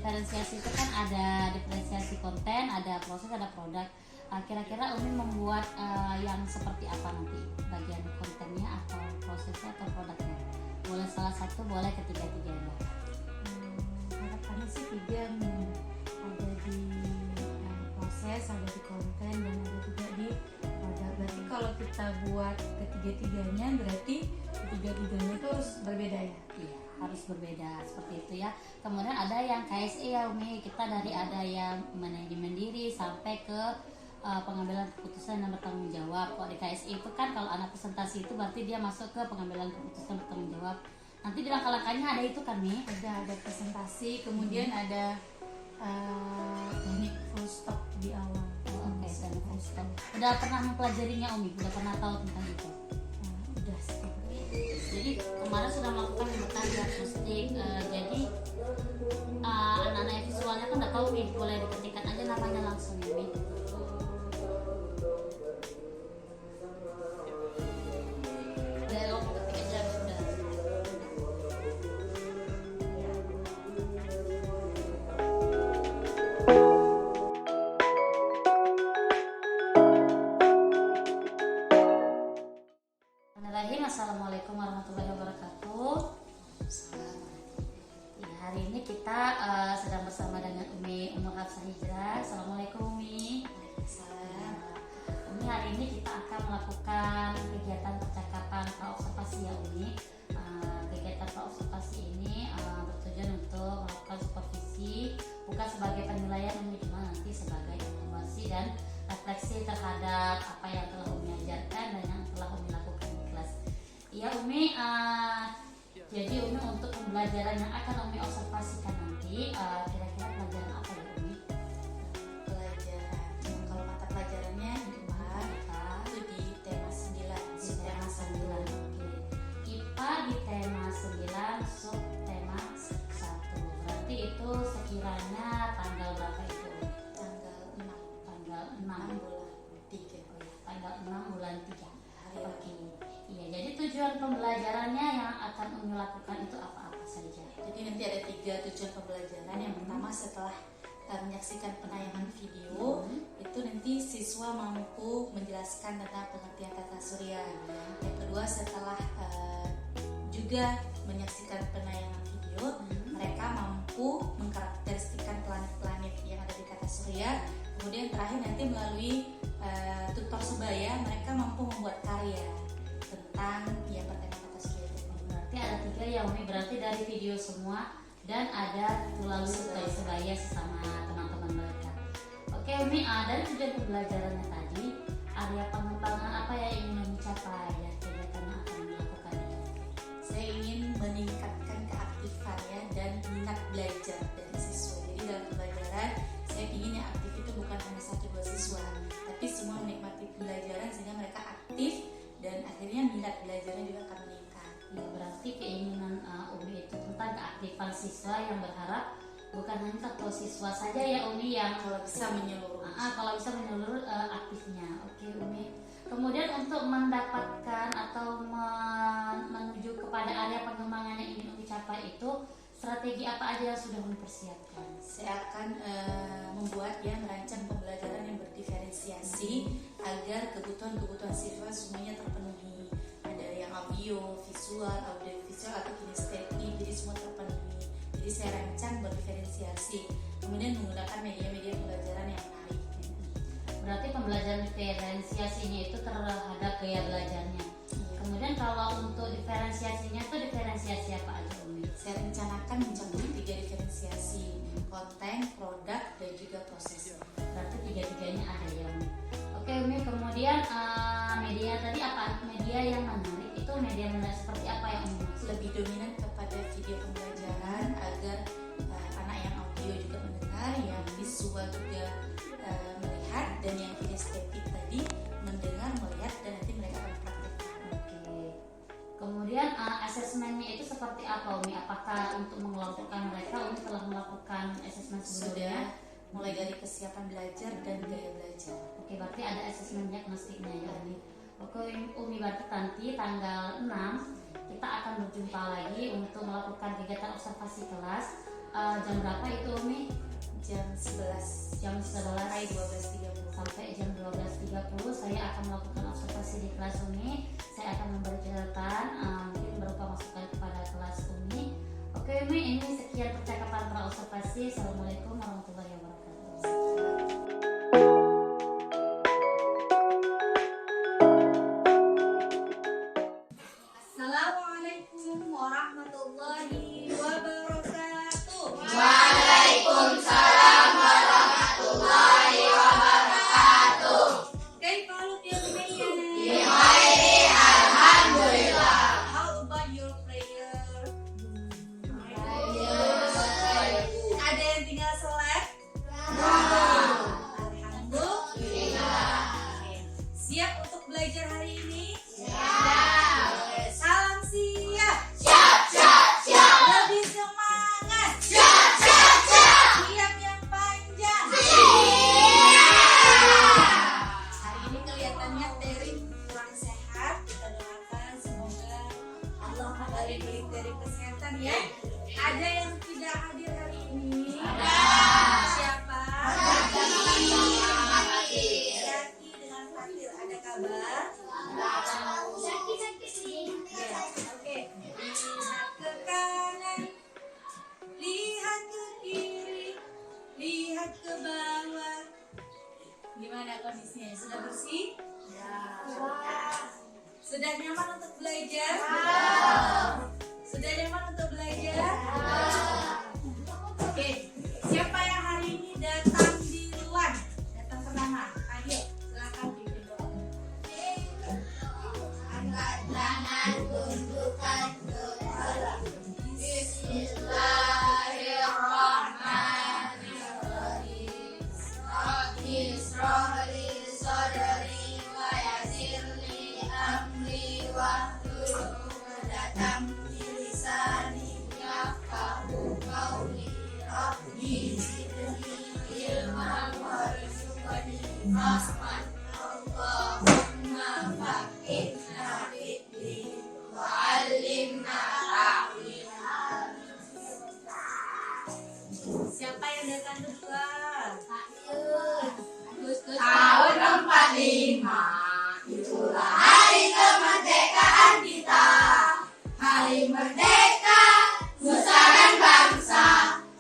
diferensiasi itu kan ada diferensiasi konten, ada proses, ada produk. Kira-kira Umi membuat yang seperti apa nanti, bagian kontennya atau prosesnya atau produknya? Boleh salah satu, boleh ketiga-tiganya. Harapannya sih 3 nih, ada di proses, ada di konten, dan ada juga di produk. Berarti kalau kita buat ketiga-tiganya, berarti ketiga-tiganya itu harus berbeda ya? Iya, harus berbeda seperti itu ya. Kemudian ada yang KSE ya Umi, kita dari ada yang manajemen diri sampai ke pengambilan keputusan dan bertanggung jawab. Kalau di KSE itu kan kalau anak presentasi itu berarti dia masuk ke pengambilan keputusan bertanggung jawab. Nanti di langkah-langkahnya ada itu kan Mi? Ada presentasi, kemudian ada teknik full stop di awal. Oke, teknik full stop. Udah pernah mempelajarinya Umi? Udah pernah tahu tentang itu? Udah sih. Jadi kemarin sudah melakukan pembuatan diagnostik. Jadi anak-anak yang visualnya kan udah tahu Mi, boleh diketikkan aja namanya langsung ya Mi. Assalamualaikum warahmatullahi wabarakatuh. Ya, hari ini kita sedang bersama dengan Umi Nur Hafsah Hijrah. Assalamualaikum Umi. Umi, hari ini kita akan melakukan kegiatan percakapan praobservasi ya Umi. Kegiatan praobservasi ini bertujuan untuk melakukan supervisi, bukan sebagai penilaian Umi, cuma nanti sebagai evaluasi dan refleksi terhadap apa yang telah Umi ajarkan dan yang telah Umi lakukan di kelas. Ya Umi, jadi Umi untuk pembelajaran yang akan Umi observasikan nanti, kira-kira pelajaran apa ya Umi? Pelajaran, kalau mata pelajarannya IPA itu di tema 9. Di tema 9. Oke. IPA di tema 9, sub tema 1. Berarti itu sekiranya tanggal berapa itu? Tanggal 6. Tanggal 6 bulan 3. Tanggal 6 bulan 3. Oke. Iya, jadi tujuan pembelajarannya yang akan Umi lakukan itu apa-apa saja? Jadi nanti ada 3 tujuan pembelajaran. Yang pertama, setelah menyaksikan penayangan video, itu nanti siswa mampu menjelaskan tentang pengertian tata surya. Yang kedua, setelah juga menyaksikan penayangan video, mereka mampu mengkarakteristikkan planet-planet yang ada di tata surya. Kemudian terakhir nanti melalui tutor sebaya, mereka mampu membuat karya tentang yang bertema tata surya. Berarti ada 3 ya Umi, berarti dari video semua dan ada melalui tutor sebaya sesama teman-teman mereka. Oke Umi, dari tujuan pembelajarannya tadi, area pengembangan apa yang ingin Umi capai ya kegiatan yang akan dilakukan ini? Saya ingin meningkatkan keaktifannya dan minat belajar dari siswa. Jadi dalam pembelajaran saya ingin yang aktif itu bukan hanya 1-2 siswa, tapi semua menikmati pembelajaran sehingga mereka aktif dan akhirnya minat belajarnya juga akan meningkat. Ya, berarti keinginan Umi itu tentang keaktifan siswa yang berharap bukan hanya satu siswa saja ya Umi yang Kalau bisa menyeluruh. kalau bisa menyeluruh aktifnya. Oke Umi. Kemudian untuk mendapatkan atau menuju kepada area pengembangan yang ingin Umi capai itu, strategi apa aja yang sudah Umi persiapkan? Saya akan merancang pembelajaran yang berdiferensiasi agar kebutuhan siswa semuanya terpenuhi. Ada yang audio, visual atau kinestetik, jadi semua terpenuhi. Jadi saya rancang berdiferensiasi, kemudian menggunakan media-media pembelajaran yang menarik. Berarti pembelajaran diferensiasinya itu terhadap gaya belajarnya. Kemudian kalau untuk diferensiasinya itu diferensiasi apa aja Umi? Saya rencanakan mencakup 3 diferensiasi: konten, produk, dan juga proses. Berarti 3-tiganya ada ya Umi. Oke Umi, kemudian media tadi apa? Media yang menarik itu media menarik seperti apa yang Umi maksud? Lebih dominan kepada video pembelajaran agar anak yang audio juga mendengar, yang visual juga melihat, dan yang kinestetik tadi mendengar, melihat, dan nanti mereka akan praktekkan. Oke. Kemudian asesmennya itu seperti apa Umi? Apakah untuk mengelompokkan mereka Umi telah melakukan asesmen sebelumnya? Sudah, mulai dari kesiapan belajar dan gaya belajar. Oke, berarti ada asesmen diagnostiknya ya Umi. Oke Umi, berarti nanti tanggal 6 kita akan berjumpa lagi untuk melakukan kegiatan observasi kelas. jam berapa itu Umi? Jam 11 Jam 11 sampai 12.30. sampai jam 12.30 saya akan melakukan observasi di kelas Umi. Saya akan memberi catatan mungkin berupa masukan kepada kelas Umi. Oke Umi, ini sekian percakapan pra observasi. Assalamualaikum warahmatullahi wabarakatuh. Assalamualaikum warahmatullahi wabarakatuh. Waalaikumsalam warahmatullahi wabarakatuh. Kaifa ya bunayya? Bikhairi, alhamdulillah. How about your prayer? Ada yang tinggal sholat? Alhamdulillah. Siap untuk belajar hari ini? Salam siap. Siap. Lebih semangat. Siap. Siap yang panjang. Hari ini kelihatannya Terry kurang sehat. Kita doakan semoga Allah kembali beri Terry kesehatan ya. Ada yang tidak hadir hari ini? Siapa? Syaki dengan Fatir. Ada kabar? Ya, oke. Lihat ke kanan, lihat ke kiri, lihat ke bawah. Gimana kondisinya? Sudah bersih? Sudah nyaman untuk belajar? Sudah nyaman untuk belajar? Oke. Siapa yang hari ini datang duluan? Datang pertama. Ayo, silakan pimpin doa. Angkat tangan, tundukkan kepala. Bismillahirrahmanirrahim. Rabbi ishrah li sadri wa yassir li amri wahlul 'uqdatam min lisani yafqahu qawli. Rabbi zidni ilman warzuqni fahman. Allahumma faqihna fid-din wa 'allimna ta'wil. Siapa yang datang duluan? Tahun 45 itulah hari kemerdekaan kita. Hari merdeka, nusa dan bangsa.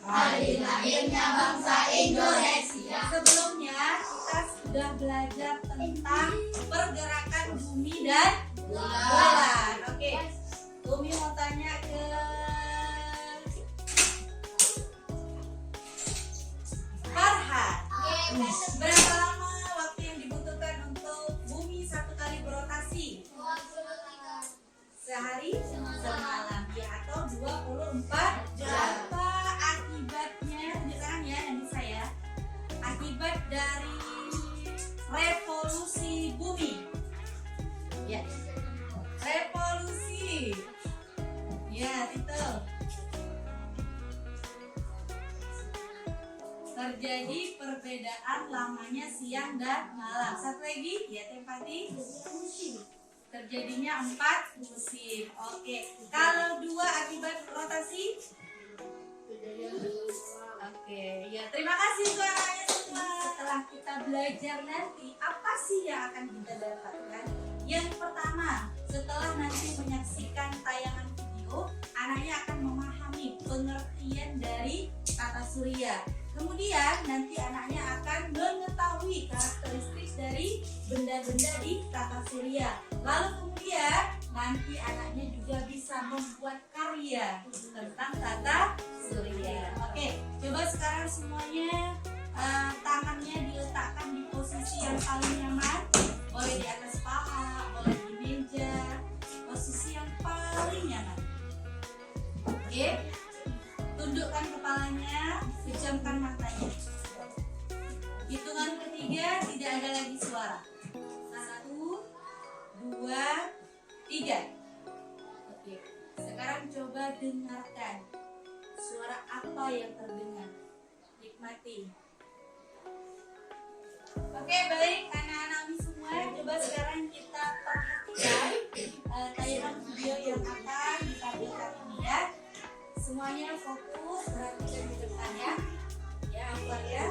Hari lahirnya bangsa Indonesia. Sebelumnya kita sudah belajar tentang pergerakan bumi dan bulan. Oke, Umi mau tanya ke Farhan. Berapa lama waktu yang dibutuhkan untuk bumi satu kali berotasi? Sehari semalam ya, atau 24 jam. Apa akibatnya? Tunjukkan ya nanti saya. Akibat dari revolusi bumi. Ya. Revolusi. Ya, itu. Terjadi perbedaan lamanya siang dan malam. Satu lagi, ya Tempati. Terjadinya 4 musim. Oke. Kalau 2 akibat rotasi? Oke, ya terima kasih suaranya semua. Setelah kita belajar nanti, apa sih yang akan kita dapatkan? Yang pertama, setelah nanti menyaksikan tayangan video, anaknya akan memahami pengertian dari tata surya. Kemudian nanti anaknya akan mengetahui karakteristik dari benda-benda di tata surya. Lalu kemudian nanti anaknya juga bisa membuat karya tentang tata surya. Oke, coba sekarang semuanya tangannya diletakkan di posisi yang paling nyaman. Boleh di atas paha, boleh di meja, posisi yang paling nyaman. Oke, tundukkan kepalanya, pejamkan matanya. Hitungan ketiga tidak ada lagi suara. 1, 2, 3. Oke, sekarang coba dengarkan suara apa yang terdengar. Nikmati. Oke, baik anak-anak Umi semua, coba sekarang kita perhatikan tayangan video yang akan ditampilkan ini ya. Semuanya fokus, perhatikan di depan ya. Ya, keluar ya.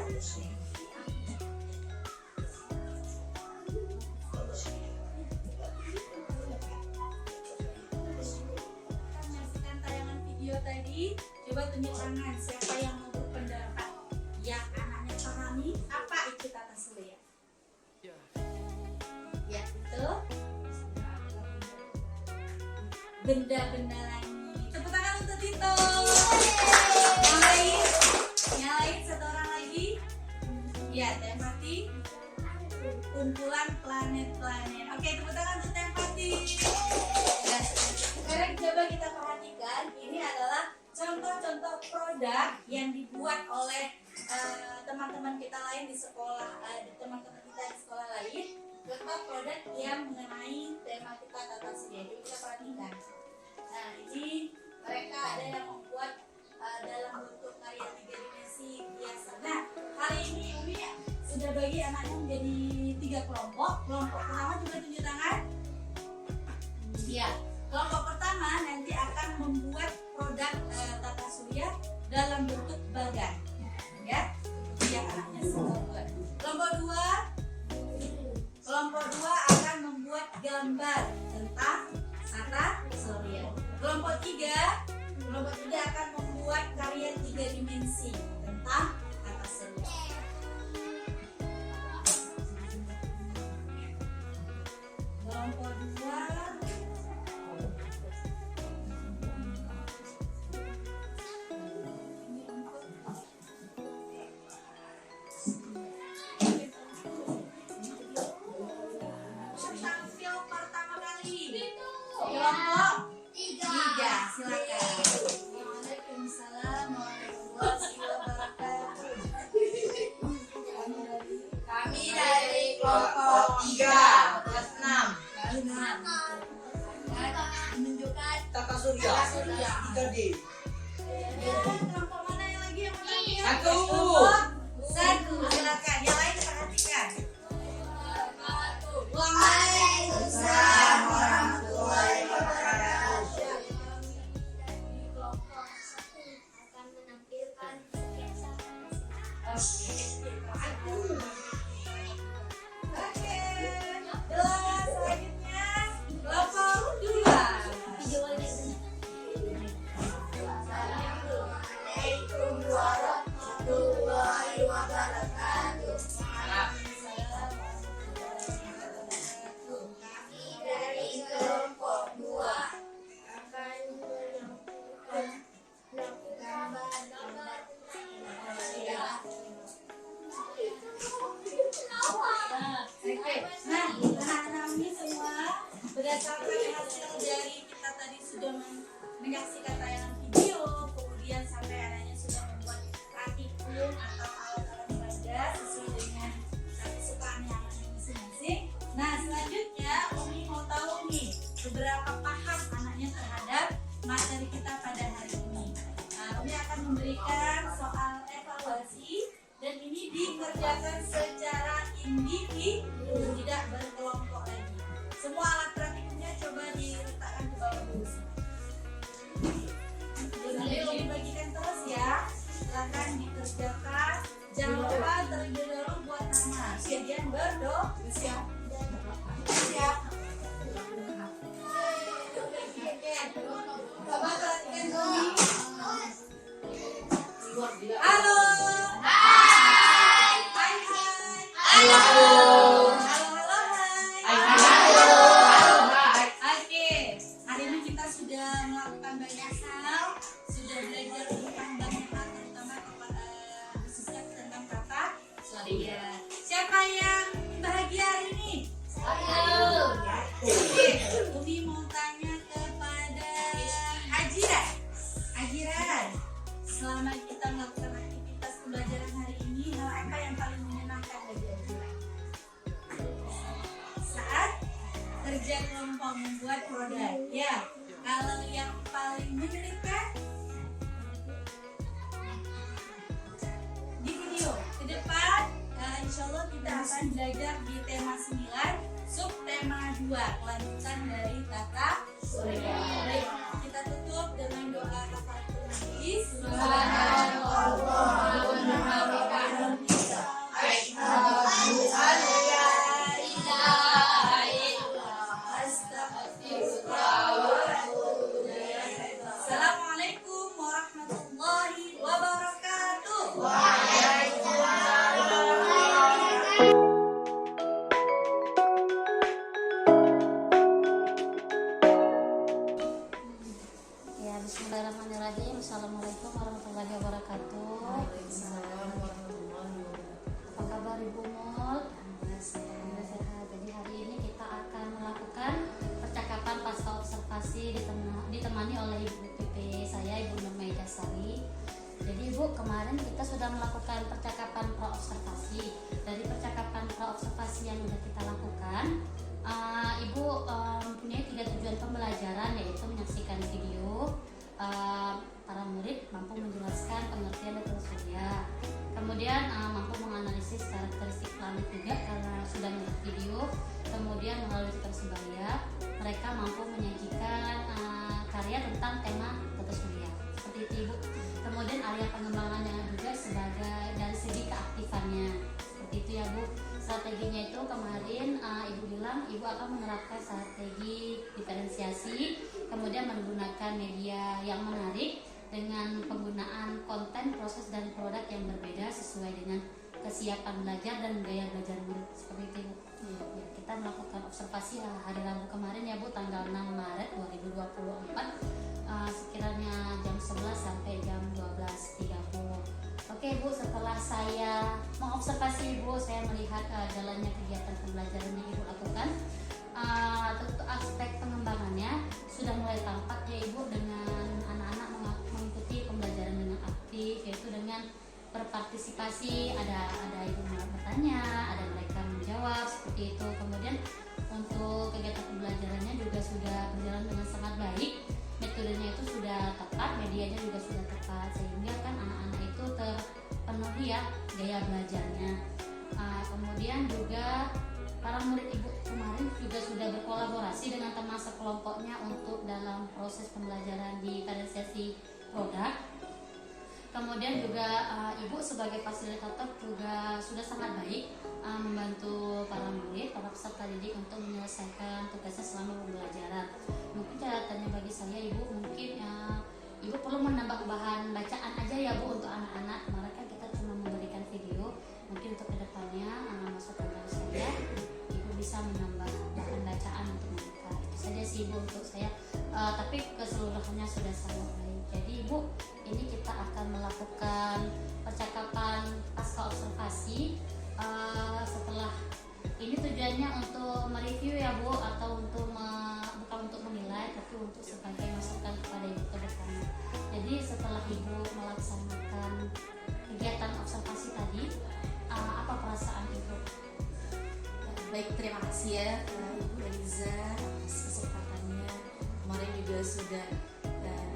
Menyaksikan tayangan video tadi, coba tunjuk tangan siapa yang mau berpendapat yang anaknya pahami apa itu tata surya. Ya, itu benda-benda langit. Tepuk tangan untuk Tito. Nyalain satu orang lagi. Ya, Tempati. Kumpulan planet-planet. Oke, tepuk tangan untuk Tempati. Nah, sekarang coba kita perhatikan. Ini adalah contoh-contoh produk yang dibuat oleh teman-teman kita lain di sekolah, teman-teman kita di sekolah lain. Contoh produk yang mengenai tema kita tata surya. Jadi kita perhatikan. Nah, ini mereka ada yang membuat dalam bentuk karya 3 dimensi biasa. Nah, kali ini Umi sudah bagi anaknya menjadi 3 kelompok. Kelompok pertama coba tunjuk tangan. Ya, kelompok pertama nanti akan membuat produk tata surya dalam bentuk bagan. Ya, yang anaknya sudah buat. Kelompok 2 akan membuat gambar tentang tata surya. Kelompok 3 akan membuat karya 3 dimensi tentang tata surya. Kelompok 2 tampil pertama kali. Kelompok 3, silakan. Waalaikumsalam warahmatullahi wabarakatuh. Kami dari kelompok 3 kelas 6 Menunjukkan Tata Surya 3D. kelompok mana yang lagi yang mau tampil? Satu. Satu, silakan. Yang lain diperhatikan. Waalaikumsalam warahmatullahi wabarakatuh. Kelompok 1 akan menampilkan sketsa Oke. Jelas, selanjutnya kelompok 2. Assalamualaikum warahmatullahi wabarakatuh. Kami dari kelompok 2 akan melakukan gambar-gambar Nah, anak-anak ini semua berdasarkan hasil dari kita tadi sudah menyaksikan tayangan video, kemudian sampai anaknya sudah membuat praktikum atau alat-alat belajar sesuai dengan kesukaannya anaknya masing-masing. Nah, selanjutnya Umi mau tahu nih seberapa paham anaknya terhadap materi kita pada hari ini. Nah, Umi akan memberikan soal evaluasi dan ini dikerjakan secara individu, tidak berkelompok lagi. Semua alat praktikumnya coba diletakkan ke bawah dulu. Sambil dibagikan terus ya. Silakan dikerjakan. Jangan lupa terlebih dahulu buat nama. Kemudian berdoa. Siap. Siap. Oke. Coba perhatikan Umi. Halo. Halo. Oke, hari ini kita sudah melakukan banyak hal, sudah belajar tentang banyak hal, terutama khususnya tentang kata surya. Siapa yang bahagia hari ini? Oke, Umi mau tanya kepada Hajiran. Selama kita melakukan aktivitas pembelajaran hari ini, hal apa yang paling menyenangkan bagi Hajiran? Saat kerja kelompok membuat produk, ya. Kalau yang paling menyulitkan di video ke depan, insya Allah kita akan belajar di tema 9, subtema 2, kelanjutan dari tata surya. Baik, kita tutup dengan doa kafaratul Subhanallah wa bihamdihi. Asyhadu an la ilaha illallah. Astaghfirullah wa atubu ilaih. Assalamualaikum warahmatullahi wabarakatuh. Ya, bismillahirrahmanirrahim. Assalamualaikum warahmatullahi wabarakatuh. Apa kabar Ibu Mul? Alhamdulillah sehat. Jadi hari ini kita akan melakukan percakapan pasca observasi ditemani oleh Ibu PP saya, Ibu Nur Maida Sari. Jadi Ibu, kemarin kita sudah melakukan percakapan pra-observasi. Dari percakapan pra-observasi yang sudah kita lakukan, Ibu mempunyai 3 tujuan pembelajaran, yaitu menyaksikan video, para murid mampu menjelaskan pengertian data surya, kemudian mampu menganalisis karakteristik planet juga karena sudah melihat video, kemudian melalui tersebaya mereka mampu menyajikan karya tentang tema data surya. Seperti itu Ibu. Kemudian area pengembangannya juga sebagai dari segi keaktifannya. Seperti itu ya Bu. Strateginya itu kemarin Ibu bilang Ibu akan menerapkan strategi diferensiasi, kemudian menggunakan media yang menarik dengan penggunaan konten, proses dan produk yang berbeda sesuai dengan kesiapan belajar dan gaya belajar murid. Seperti itu Ibu. Ya, kita melakukan observasi hari Rabu kemarin ya Bu, tanggal 6 Maret 2024, sekiranya jam 11 sampai jam 12.30. Oke Bu, setelah saya mengobservasi Ibu, saya melihat jalannya kegiatan pembelajaran yang Ibu lakukan. Untuk aspek pengembangannya sudah mulai tampak ya Ibu, dengan anak-anak mengikuti pembelajaran dengan aktif, yaitu dengan berpartisipasi, ada Ibu bertanya, ada mereka menjawab, seperti itu. Kemudian untuk kegiatan pembelajarannya juga sudah berjalan dengan sangat baik, metodenya itu sudah tepat, medianya juga sudah tepat, sehingga kan anak-anak itu terpenuhi ya gaya belajarnya. Kemudian juga para murid Ibu kemarin juga sudah berkolaborasi dengan teman sekelompoknya untuk dalam proses pembelajaran di diferensiasi produk. Kemudian juga Ibu sebagai fasilitator juga sudah sangat baik membantu para murid, para peserta didik untuk menyelesaikan tugasnya selama pembelajaran. Mungkin catatannya bagi saya Ibu, mungkin Ibu perlu menambah bahan bacaan aja ya Bu untuk anak-anak. Mereka kita cuma memberikan video, mungkin untuk kedepannya masukan dari saya, Ibu bisa menambah bahan bacaan untuk mereka. Itu saja sih Ibu untuk saya, tapi keseluruhannya sudah sangat baik. Jadi Ibu, ini kita akan melakukan percakapan pasca observasi. Setelah ini tujuannya untuk mereview ya Bu, atau untuk bukan untuk menilai, tapi untuk sebagai masukan kepada Ibu ke depannya. Jadi setelah Ibu melaksanakan kegiatan observasi tadi, apa perasaan Ibu? Baik, terima kasih ya Ibu Eliza atas kesempatannya. Kemarin juga sudah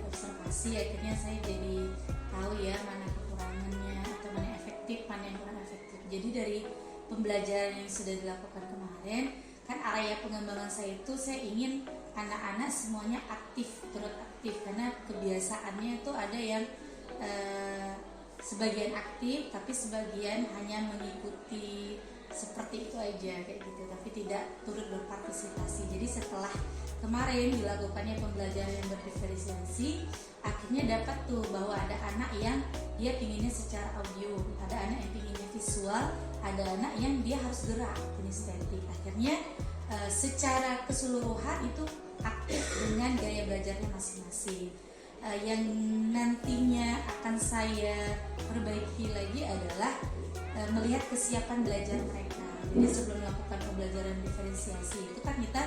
observasi, akhirnya saya jadi tahu ya mana kekurangannya atau mana yang efektif, mana yang kurang efektif. Jadi dari pembelajaran yang sudah dilakukan kemarin, kan area pengembangan saya itu saya ingin anak-anak semuanya aktif, turut aktif, karena kebiasaannya itu ada yang sebagian aktif tapi sebagian hanya mengikuti seperti itu aja kayak gitu, tapi tidak turut berpartisipasi. Jadi setelah kemarin dilakukannya pembelajaran yang berdiferensiasi, akhirnya dapat tuh bahwa ada anak yang dia pinginnya secara audio, ada anak yang pinginnya visual, ada anak yang dia harus gerak kinestetik. Akhirnya secara keseluruhan itu aktif dengan gaya belajarnya masing-masing. Yang nantinya akan saya perbaiki lagi adalah melihat kesiapan belajar mereka. Jadi sebelum melakukan pembelajaran diferensiasi itu kan kita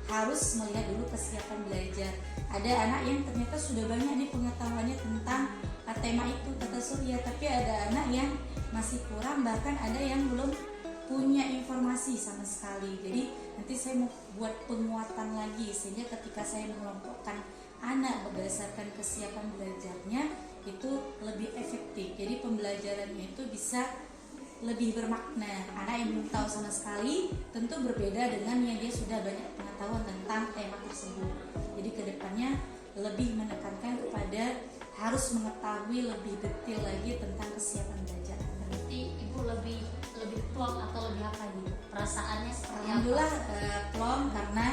harus melihat dulu kesiapan belajar. Ada anak yang ternyata sudah banyak nih pengetahuannya tentang tema itu tata surya, tapi ada anak yang masih kurang, bahkan ada yang belum punya informasi sama sekali. Jadi nanti saya mau buat penguatan lagi, sehingga ketika saya mengelompokkan anak berdasarkan kesiapan belajarnya itu lebih efektif. Jadi pembelajarannya itu bisa lebih bermakna. Anak yang belum tahu sama sekali tentu berbeda dengan yang dia sudah banyak pengetahuan tentang tema tersebut. Jadi kedepannya lebih menekankan kepada harus mengetahui lebih detail lagi tentang kesiapan belajar. Berarti ibu lebih plong atau lebih apa gitu? Perasaannya seperti apa? Alhamdulillah plong karena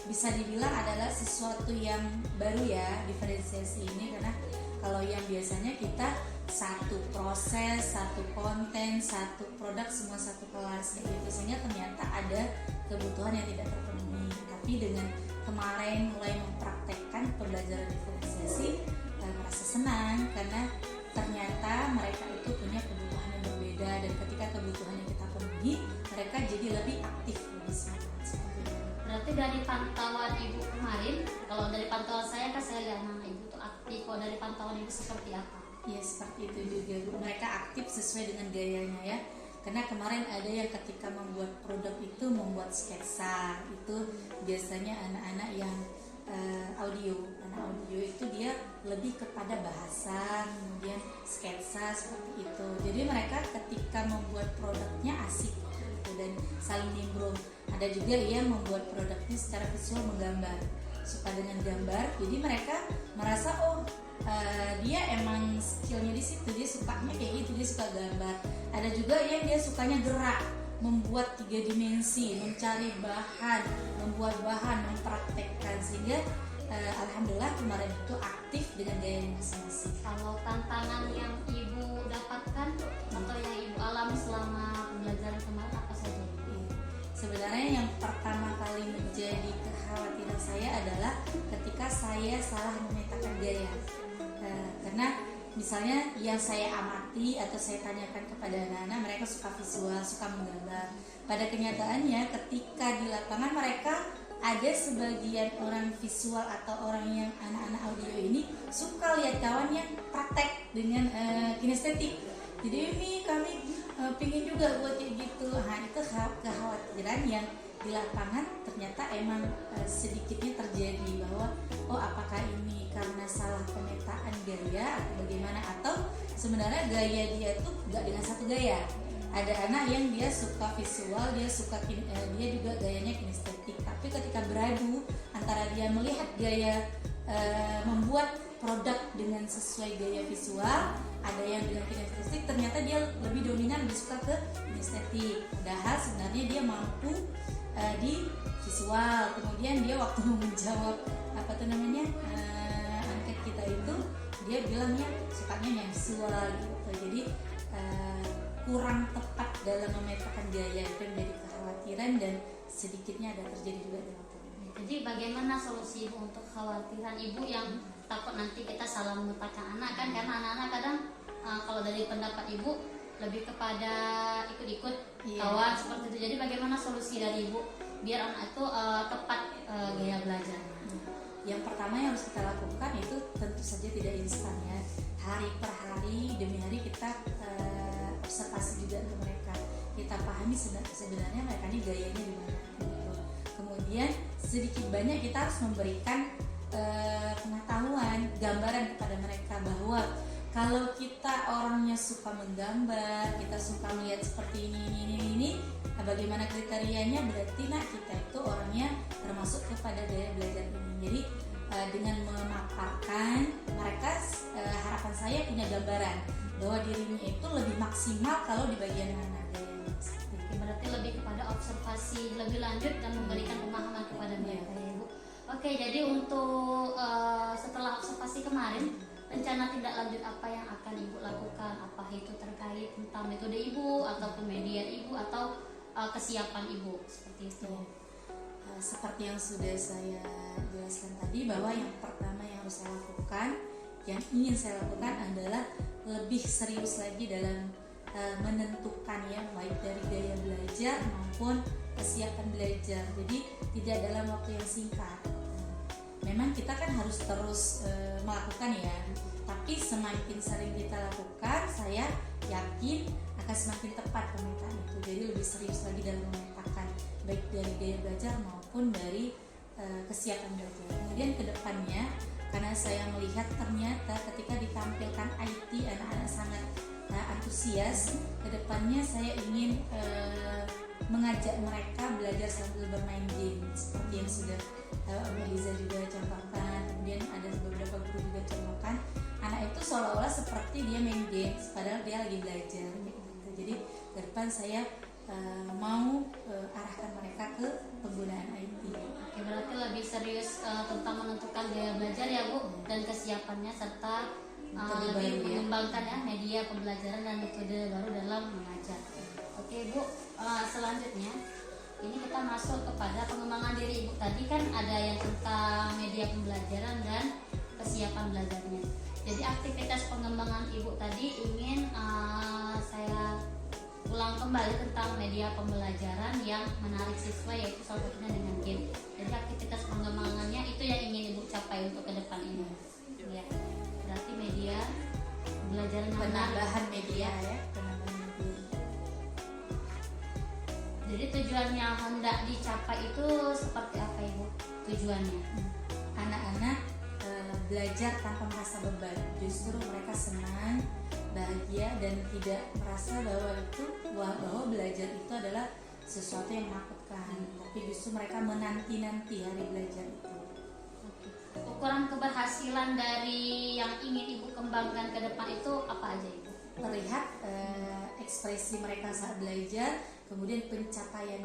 bisa dibilang adalah sesuatu yang baru ya diferensiasi ini, karena kalau yang biasanya kita satu proses, satu konten, satu produk semua satu kelas kayak gitu, sehingga ternyata ada kebutuhan yang tidak terpenuhi. Tapi dengan kemarin mulai mempraktekkan pembelajaran diferensiasi, merasa senang karena ternyata mereka itu punya kebutuhan yang berbeda, dan ketika kebutuhannya kita penuhi, mereka jadi lebih aktif, lebih semangat. Berarti dari pantauan ibu kemarin, kalau dari pantauan saya kan saya lihat anak ibu tuh aktif. Kalau dari pantauan ibu seperti apa? Ya seperti itu juga Bu. Mereka aktif sesuai dengan gayanya ya. Karena kemarin ada yang ketika membuat produk itu membuat sketsa, itu biasanya anak-anak yang audio. Anak audio itu dia lebih kepada bahasa, kemudian sketsa seperti itu. Jadi mereka ketika membuat produknya asik gitu, dan saling nimbrung. Ada juga yang membuat produknya secara visual, menggambar, suka dengan gambar. Jadi mereka merasa dia emang skillnya di situ, dia sukanya kayak gitu, dia suka gambar. Ada juga yang dia sukanya gerak, membuat 3 dimensi, mencari bahan, membuat bahan, mempraktekkan, sehingga alhamdulillah kemarin itu aktif dengan gaya masing-masing. Kalau tantangan yang ibu dapatkan atau yang ibu alami selama pembelajaran kemarin apa saja? Sebenarnya yang pertama kali menjadi kekhawatiran saya adalah ketika saya salah memetakan gaya. Karena misalnya yang saya amati atau saya tanyakan kepada anak-anak, mereka suka visual, suka menggambar. Pada kenyataannya ketika di lapangan mereka ada sebagian orang visual atau orang yang anak-anak audio ini suka lihat kawannya praktek dengan kinestetik. Jadi ini kami pingin juga buat kayak gitu. Nah itu kekhawatiran yang di lapangan ternyata emang sedikitnya terjadi, bahwa apakah ini karena salah pemetaan gaya atau bagaimana, atau sebenarnya gaya dia tuh nggak dengan satu gaya. Ada anak yang dia suka visual, dia juga gayanya kinestetik, tapi ketika beradu antara dia melihat gaya membuat produk dengan sesuai gaya visual, ada yang dengan kinestetik, ternyata dia lebih dominan, lebih suka ke kinestetik, padahal sebenarnya dia mampu di visual. Kemudian dia waktu menjawab angket kita itu, dia bilangnya sukanya yang visual gitu. Jadi kurang tepat dalam memetakan gaya, itu menjadi kekhawatiran dan sedikitnya ada terjadi juga di lapangan. Jadi bagaimana solusi ibu untuk kekhawatiran ibu yang takut nanti kita salah memetakan anak kan? Karena anak-anak kadang kalau dari pendapat ibu lebih kepada ikut-ikut kawan seperti itu. Jadi bagaimana solusi dari ibu biar anak itu tepat gaya belajar? Yang pertama yang harus kita lakukan itu tentu saja tidak instan ya. Hari per hari demi hari kita observasi juga ke mereka. Kita pahami sebenarnya mereka ini gayanya di mana gitu. Kemudian sedikit banyak kita harus memberikan pengetahuan, gambaran kepada mereka bahwa kalau kita orangnya suka menggambar, kita suka melihat seperti ini, bagaimana kriterianya, berarti kita itu orangnya termasuk kepada gaya belajar ini. Jadi dengan memaparkan mereka, harapan saya punya gambaran bahwa dirinya itu lebih maksimal kalau di bagian mana gayanya. Berarti lebih kepada observasi lebih lanjut dan memberikan pemahaman kepada mereka ya Bu. Oke, jadi untuk setelah observasi kemarin, rencana tindak lanjut apa yang akan ibu lakukan? Apa itu terkait tentang metode ibu ataupun media ibu atau kesiapan ibu seperti itu? Seperti yang sudah saya jelaskan tadi, bahwa yang pertama yang harus saya lakukan, yang ingin saya lakukan adalah lebih serius lagi dalam menentukan ya, baik dari gaya belajar maupun kesiapan belajar. Jadi tidak dalam waktu yang singkat. Memang kita kan harus terus melakukan ya, tapi semakin sering kita lakukan, saya yakin akan semakin tepat pemetaan itu. Jadi lebih serius lagi dalam memetakan baik dari gaya belajar maupun dari kesiapan belajar. Kemudian kedepannya, karena saya melihat ternyata ketika ditampilkan IT anak-anak sangat antusias, kedepannya saya ingin mengajak mereka belajar sambil bermain game seperti yang sudah Mbak Liza juga contohkan. kemudian ada beberapa guru juga contohkan anak itu seolah-olah seperti dia main games padahal dia lagi belajar gitu. Jadi ke depan saya mau arahkan mereka ke penggunaan IT. Oke, berarti lebih serius tentang menentukan gaya belajar ya Bu, dan kesiapannya serta Metode lebih baru ya. mengembangkan ya media pembelajaran dan metode baru dalam mengajar. Oke Bu, selanjutnya ini kita masuk kepada pengembangan diri Ibu. Tadi kan ada yang tentang media pembelajaran dan kesiapan belajarnya. Jadi aktivitas pengembangan Ibu tadi ingin saya ulang kembali tentang media pembelajaran yang menarik siswa, yaitu salah satunya dengan game. Jadi aktivitas pengembangannya itu yang ingin Ibu capai untuk ke depan ini. Ya, berarti media pembelajaran yang menarik. Penambahan media ya, penambahan media. Jadi tujuan yang hendak dicapai itu seperti apa Ibu? Tujuannya? Anak-anak belajar tanpa merasa beban, justru mereka senang, bahagia dan tidak merasa bahwa belajar itu adalah sesuatu yang menakutkan, tapi justru mereka menanti-nanti hari belajar itu. Ukuran keberhasilan dari yang ingin Ibu kembangkan ke depan itu apa aja Ibu? Terlihat ekspresi mereka saat belajar, kemudian pencapaian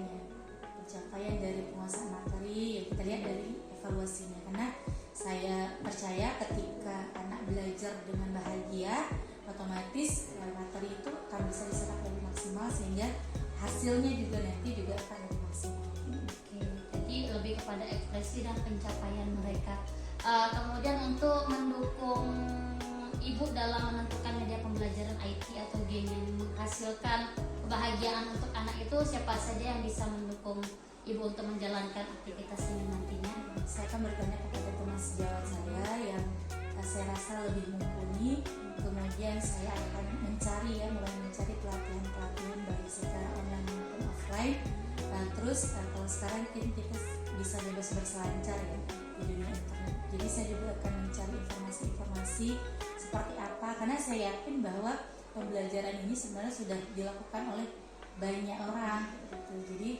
dari penguasaan materi yang kita lihat dari evaluasinya. Karena saya percaya ketika anak belajar dengan bahagia, otomatis materi itu akan bisa diserap lebih maksimal sehingga hasilnya juga nanti juga akan lebih maksimal. Oke, jadi lebih kepada ekspresi dan pencapaian mereka. Kemudian untuk mendukung Ibu dalam menentukan media pembelajaran IT atau game yang menghasilkan kebahagiaan untuk anak itu, siapa saja yang bisa mendukung Ibu untuk menjalankan aktivitas ini nantinya? Saya akan bertanya kepada teman sejawat saya yang saya rasa lebih mumpuni. Kemudian saya akan mulai mencari pelatihan baik secara online maupun offline. Terus kalau sekarang kita bisa bebas berselancar ya di dunia internet. Jadi saya juga akan mencari informasi seperti apa, karena saya yakin bahwa pembelajaran ini sebenarnya sudah dilakukan oleh banyak orang gitu. Jadi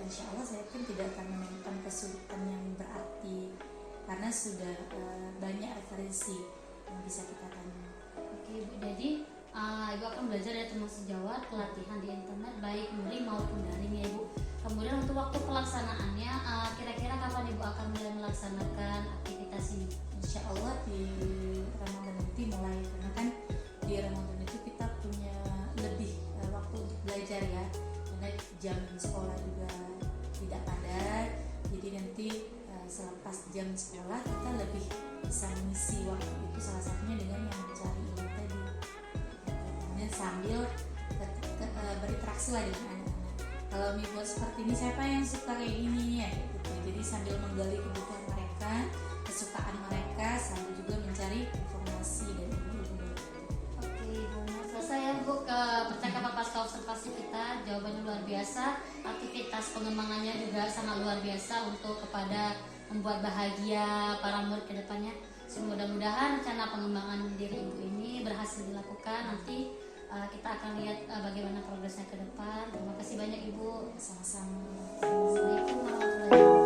insya Allah saya yakin tidak akan menemukan kesulitan yang berarti karena sudah banyak referensi yang bisa kita tanya. Oke Ibu, jadi Ibu akan belajar dari teman sejawat, pelatihan di internet baik luring maupun daring ya Ibu. Kemudian untuk waktu pelaksanaannya, kira-kira kapan Ibu akan mulai melaksanakan aktivitas ini? Insya Allah di Ramadan nanti mulai, karena kan di Ramadan itu kita punya lebih waktu untuk belajar ya, karena jam sekolah juga tidak padat. Jadi nanti selepas jam sekolah kita lebih bisa mengisi waktu itu, salah satunya dengan yang mencari ilmu tadi. Kemudian sambil berinteraksi lah dengan anak-anak. Kalau buat seperti ini, siapa yang suka kayak gini ya gitu. Jadi sambil menggali kebutuhan mereka, kesukaan mereka, sambil juga mencari informasi dan ilmu. Oke Ibu, selesai ya Bu ke percakapan pasca observasi kita. Jawabannya luar biasa, aktivitas pengembangannya juga sangat luar biasa untuk kepada membuat bahagia para murid ke depannya. Mudah-mudahan rencana pengembangan diri Ibu ini berhasil dilakukan. Nanti kita akan lihat bagaimana progresnya ke depan. Terima kasih banyak Ibu. Sama-sama. Assalamualaikum warahmatullahi wabarakatuh.